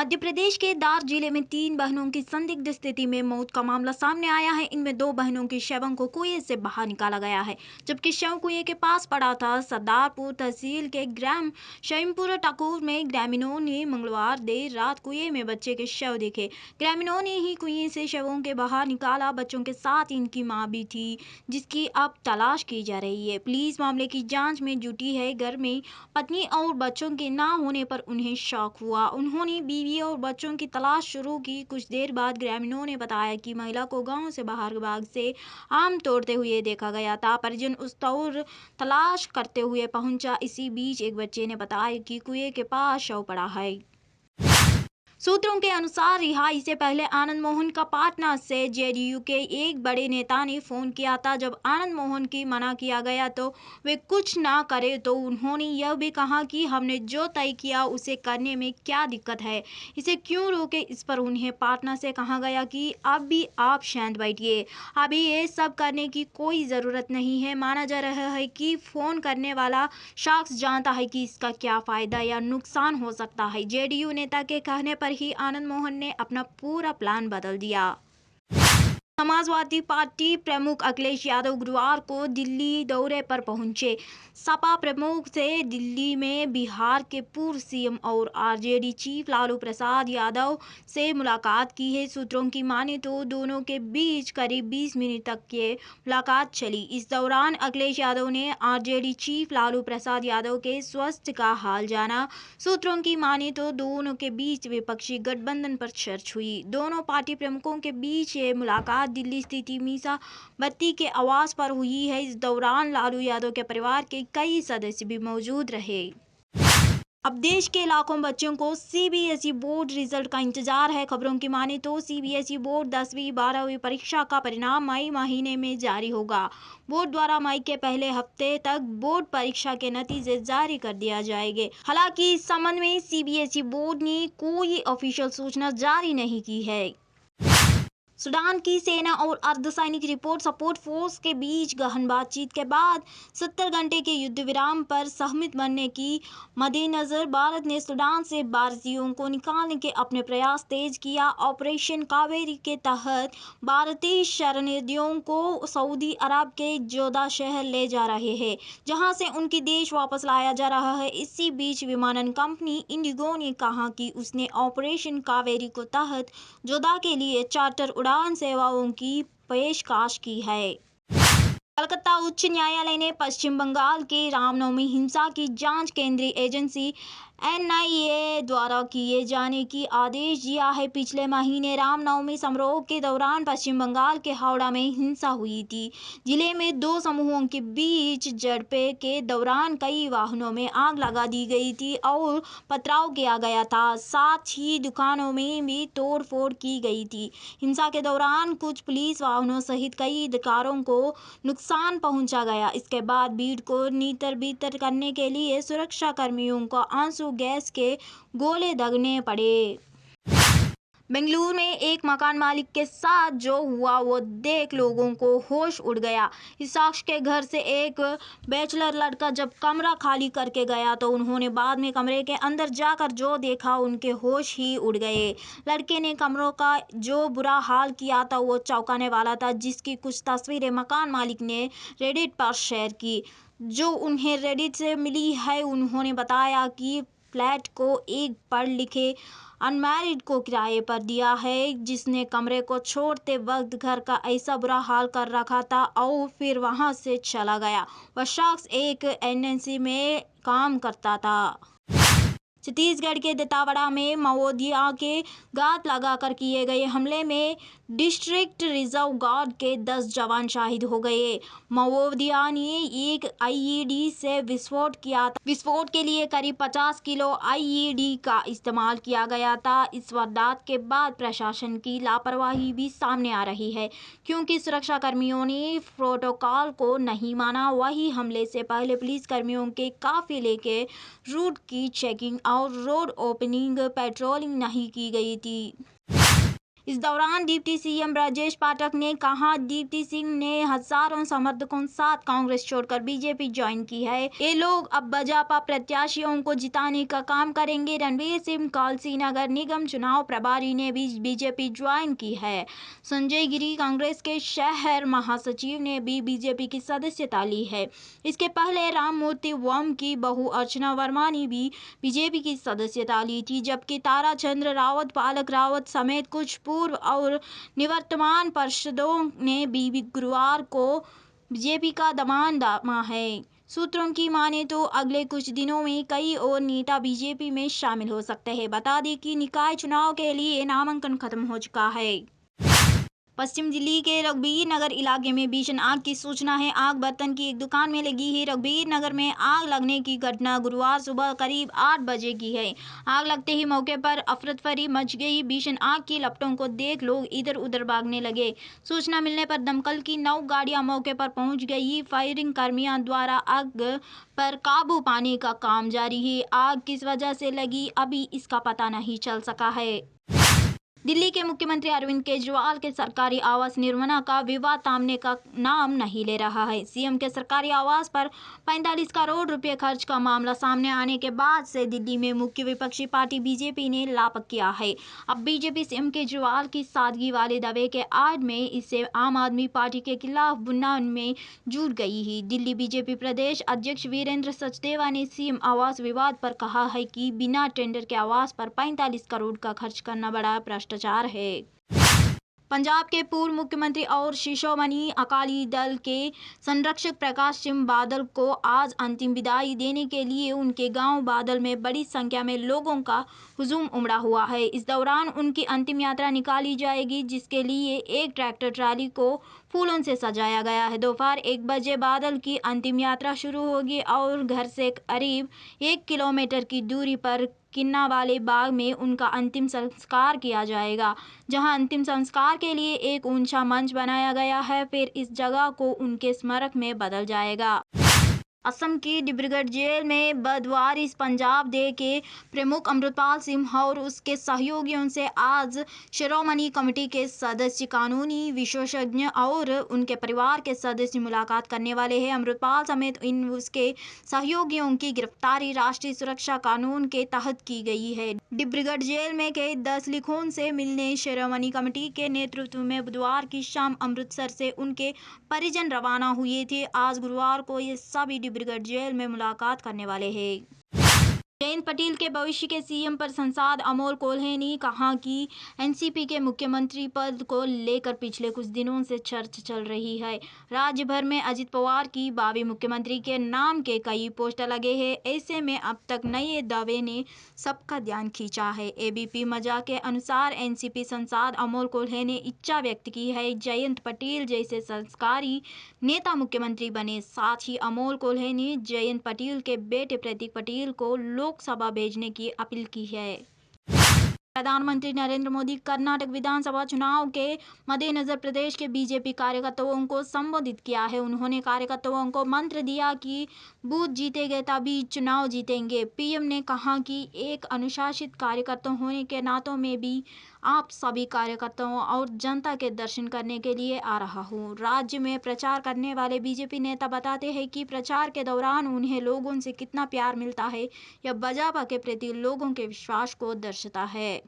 मध्य प्रदेश के दार जिले में 3 बहनों की संदिग्ध स्थिति में मौत का मामला सामने आया है। इनमें 2 बहनों के शवों को कुएं से बाहर निकाला गया है, जबकि शव कुएं के पास पड़ा था। सरदारपुर तहसील के ग्राम शहीमपुर टाकुर में ग्रामीणों ने मंगलवार देर रात कुएं में बच्चे के शव देखे। ग्रामीणों ने ही कुएं से शवों के बाहर निकाला। बच्चों के साथ इनकी मां भी थी, जिसकी अब तलाश की जा रही है। पुलिस मामले की जाँच में जुटी है। घर में पत्नी और बच्चों के न होने पर उन्हें शौक हुआ। उन्होंने बीवी और बच्चों की तलाश शुरू की। कुछ देर बाद ग्रामीणों ने बताया कि महिला को गांव से बाहर बाग से आम तोड़ते हुए देखा गया था। परिजन उस तौर तलाश करते हुए पहुंचा। इसी बीच एक बच्चे ने बताया कि कुएं के पास शव पड़ा है। सूत्रों के अनुसार रिहाई से पहले आनंद मोहन का पाटना से जेडीयू के एक बड़े नेता ने फोन किया था। जब आनंद मोहन की मना किया गया तो वे कुछ ना करे, तो उन्होंने यह भी कहा कि हमने जो तय किया उसे करने में क्या दिक्कत है, इसे क्यों रोके। इस पर उन्हें पाटना से कहा गया कि अब भी आप शांत बैठिए, अभी ये सब करने की कोई ज़रूरत नहीं है। माना जा रहा है कि फ़ोन करने वाला शख्स जानता है कि इसका क्या फ़ायदा या नुकसान हो सकता है। जेडीयू नेता के कहने पर ही आनंद मोहन ने अपना पूरा प्लान बदल दिया। समाजवादी पार्टी प्रमुख अखिलेश यादव गुरुवार को दिल्ली दौरे पर पहुंचे। सपा प्रमुख से दिल्ली में बिहार के पूर्व सीएम और आरजेडी चीफ लालू प्रसाद यादव से मुलाकात की है। सूत्रों की माने तो दोनों के बीच करीब 20 मिनट तक ये मुलाकात चली। इस दौरान अखिलेश यादव ने आरजेडी चीफ लालू प्रसाद यादव के स्वास्थ्य का हाल जाना। सूत्रों की माने तो दोनों के बीच विपक्षी गठबंधन पर चर्चा हुई। दोनों पार्टी प्रमुखों के बीच ये मुलाकात दिल्ली स्थित मीसा बत्ती के आवास पर हुई है। इस दौरान लालू यादव के परिवार के कई सदस्य भी मौजूद रहे। अब देश के लाखों बच्चों को सीबीएसई बोर्ड रिजल्ट का इंतजार है। खबरों की माने तो सीबीएसई बोर्ड 10वीं 12वीं परीक्षा का परिणाम मई महीने में जारी होगा। बोर्ड द्वारा मई के पहले हफ्ते तक बोर्ड परीक्षा के नतीजे जारी कर दिया जाएंगे। हालांकि इस संबंध में सीबीएसई बोर्ड ने कोई ऑफिशियल सूचना जारी नहीं की है। सूडान की सेना और अर्धसैनिक रिपोर्ट सपोर्ट फोर्स के बीच गहन बातचीत के बाद 70 घंटे के युद्ध विराम पर सहमत बनने की मद्देनजर भारत ने सूडान से भारतीयों को निकालने के अपने प्रयास तेज किया। ऑपरेशन कावेरी के तहत भारतीय शरणियों को सऊदी अरब के जोधा शहर ले जा रहे हैं, जहां से उनकी देश वापस लाया जा रहा है। इसी बीच विमानन कंपनी इंडिगो ने कहा कि उसने ऑपरेशन कावेरी के तहत जोधा के लिए चार्टर उड़ान सेवाओं की पेशकश की है। कलकत्ता उच्च न्यायालय ने पश्चिम बंगाल के रामनवमी हिंसा की जांच केंद्रीय एजेंसी एनआईए द्वारा किए जाने की आदेश दिया है। पिछले महीने रामनवमी समारोह के दौरान पश्चिम बंगाल के हावड़ा में हिंसा हुई थी। जिले में 2 समूहों के बीच झड़पें के दौरान कई वाहनों में आग लगा दी गई थी और पथराव किया गया था। साथ ही दुकानों में भी तोड़फोड़ की गई थी। हिंसा के दौरान कुछ पुलिस वाहनों सहित कई अधिकारों को नुकसान पहुंचा गया। इसके बाद भीड़ को नीतर बितर करने के लिए सुरक्षा कर्मियों को आंसू गैस के गोले दागने पड़े। बेंगलुरु में एक मकान मालिक के साथ जो हुआ वो देख लोगों को होश उड़ गया। इस शख्स के घर से एक बैचलर लड़का जब कमरा खाली करके गया तो उन्होंने बाद में कमरे के अंदर जाकर जो देखा उनके होश ही उड़ गए। लड़के ने कमरों का जो बुरा हाल किया था वो चौंकाने वाला था, जिसकी कुछ तस्वीरें मकान मालिक ने रेडिट पर शेयर की, जो उन्हें रेडिट से मिली है। उन्होंने बताया कि फ्लैट को एक पढ़ लिखे अनमैरिड को किराए पर दिया है, जिसने कमरे को छोड़ते वक्त घर का ऐसा बुरा हाल कर रखा था और फिर वहां से चला गया। वह शख्स एक एनएनसी में काम करता था। छत्तीसगढ़ के दंतेवाड़ा में माओवादियों के घात लगाकर किए गए हमले में डिस्ट्रिक्ट रिजर्व गार्ड के 10 जवान शहीद हो गए। माओवादियों ने एक आईईडी से विस्फोट किया था। विस्फोट के लिए करीब 50 किलो आईईडी का इस्तेमाल किया गया था। इस वारदात के बाद प्रशासन की लापरवाही भी सामने आ रही है, क्योंकि सुरक्षा कर्मियों ने प्रोटोकॉल को नहीं माना। वहीं हमले से पहले पुलिस कर्मियों के काफिले के रूट की चेकिंग और रोड ओपनिंग पेट्रोलिंग नहीं की गई थी। इस दौरान डिप्टी सीएम ब्रजेश पाठक ने कहा, डिप्टी सिंह ने हजारों समर्थकों साथ कांग्रेस छोड़कर बीजेपी ज्वाइन की है। ये लोग अब भाजपा प्रत्याशियों को जिताने का काम करेंगे। रणवीर सिंह कालसी नगर निगम चुनाव प्रभारी ने भी बीजेपी ज्वाइन की है। संजय गिरी कांग्रेस के शहर महासचिव ने भी बीजेपी की सदस्यता ली है। इसके पहले राममूर्ति वम की बहू अर्चना वर्मा ने भी बीजेपी की सदस्यता ली थी, जबकि ताराचंद्र रावत, पालक रावत समेत कुछ पूर्व और निवर्तमान पार्षदों ने भी गुरुवार को बीजेपी का दामन थामा है। सूत्रों की माने तो अगले कुछ दिनों में कई और नेता बीजेपी में शामिल हो सकते हैं। बता दें कि निकाय चुनाव के लिए नामांकन खत्म हो चुका है। पश्चिम दिल्ली के रघुबीर नगर इलाके में भीषण आग की सूचना है। आग बर्तन की एक दुकान में लगी है। रघुबीर नगर में आग लगने की घटना गुरुवार सुबह करीब 8 बजे की है। आग लगते ही मौके पर अफरा-तफरी मच गई। भीषण आग की लपटों को देख लोग इधर उधर भागने लगे। सूचना मिलने पर दमकल की 9 गाड़ियां मौके पर पहुंच गई। फायरिंग कर्मियों द्वारा आग पर काबू पाने का काम जारी है। आग किस वजह से लगी, अभी इसका पता नहीं चल सका है। दिल्ली के मुख्यमंत्री अरविंद केजरीवाल के सरकारी आवास निर्माण का विवाद थमने का नाम नहीं ले रहा है। सीएम के सरकारी आवास पर 45 करोड़ रुपए खर्च का मामला सामने आने के बाद से दिल्ली में मुख्य विपक्षी पार्टी बीजेपी ने लापक किया है। अब बीजेपी सीएम केजरीवाल की सादगी वाले दावे के आड़ में इससे आम आदमी पार्टी के खिलाफ बुनान में जुट गई है। दिल्ली बीजेपी प्रदेश अध्यक्ष वीरेंद्र सचदेवा ने सीएम आवास विवाद पर कहा है कि बिना टेंडर के आवास पर 45 करोड़ का खर्च करना बड़ा भ्रष्टाचार है। पंजाब के पूर्व मुख्यमंत्री और शिरोमणि अकाली दल के संरक्षक प्रकाश सिंह बादल को आज अंतिम विदाई देने के लिए उनके गांव बादल में बड़ी संख्या में लोगों का हुजूम उमड़ा हुआ है। इस दौरान उनकी अंतिम यात्रा निकाली जाएगी, जिसके लिए एक ट्रैक्टर ट्राली को फूलों से सजाया गया है। दोपहर 1 बजे बादल की अंतिम यात्रा शुरू होगी और घर से करीब 1 किलोमीटर की दूरी पर किन्ना वाले बाग में उनका अंतिम संस्कार किया जाएगा, जहां अंतिम संस्कार के लिए एक ऊंचा मंच बनाया गया है। फिर इस जगह को उनके स्मारक में बदल जाएगा। असम की डिब्रूगढ़ जेल में बदवारिस पंजाब डे के प्रमुख अमृतपाल सिंह और उसके सहयोगियों से आज शिरोमणि कमेटी के सदस्य, कानूनी विशेषज्ञ और उनके परिवार के सदस्य मुलाकात करने वाले हैं। अमृतपाल समेत इन उसके सहयोगियों की गिरफ्तारी राष्ट्रीय सुरक्षा कानून के तहत की गई है। डिब्रूगढ़ जेल में कैद 10 लिखों से मिलने शिरोमणि कमेटी के नेतृत्व में बुधवार की शाम अमृतसर से उनके परिजन रवाना हुए थे। आज गुरुवार को ये सभी डिब्रूगढ़ जेल में मुलाकात करने वाले हैं। जयंत पाटिल के भविष्य के सीएम पर सांसद अमोल कोल्हे ने कहा कि एनसीपी के मुख्यमंत्री पद को लेकर पिछले कुछ दिनों से चर्चा चल रही है। राज्य भर में अजित पवार की भावी मुख्यमंत्री के नाम के कई पोस्टर लगे हैं। ऐसे में अब तक नए दावे ने सबका ध्यान खींचा है। एबीपी मजा के अनुसार एनसीपी सांसद अमोल कोल्हे ने इच्छा व्यक्त की है जयंत पाटिल जैसे संस्कारी नेता मुख्यमंत्री बने। साथ ही अमोल कोल्हे ने जयंत पाटिल के बेटे प्रतीक पाटिल को लोकसभा भेजने की अपील की है। प्रधानमंत्री नरेंद्र मोदी कर्नाटक विधानसभा चुनाव के मद्देनजर प्रदेश के बीजेपी कार्यकर्ताओं को संबोधित किया है। उन्होंने कार्यकर्ताओं को मंत्र दिया कि बूथ जीतेंगे तभी चुनाव जीतेंगे। पीएम ने कहा कि एक अनुशासित कार्यकर्ता होने के नातों में भी आप सभी कार्यकर्ताओं और जनता के दर्शन करने के लिए आ रहा हूँ। राज्य में प्रचार करने वाले बीजेपी नेता बताते हैं कि प्रचार के दौरान उन्हें लोगों से कितना प्यार मिलता है। यह भाजपा के प्रति लोगों के विश्वास को दर्शाता है।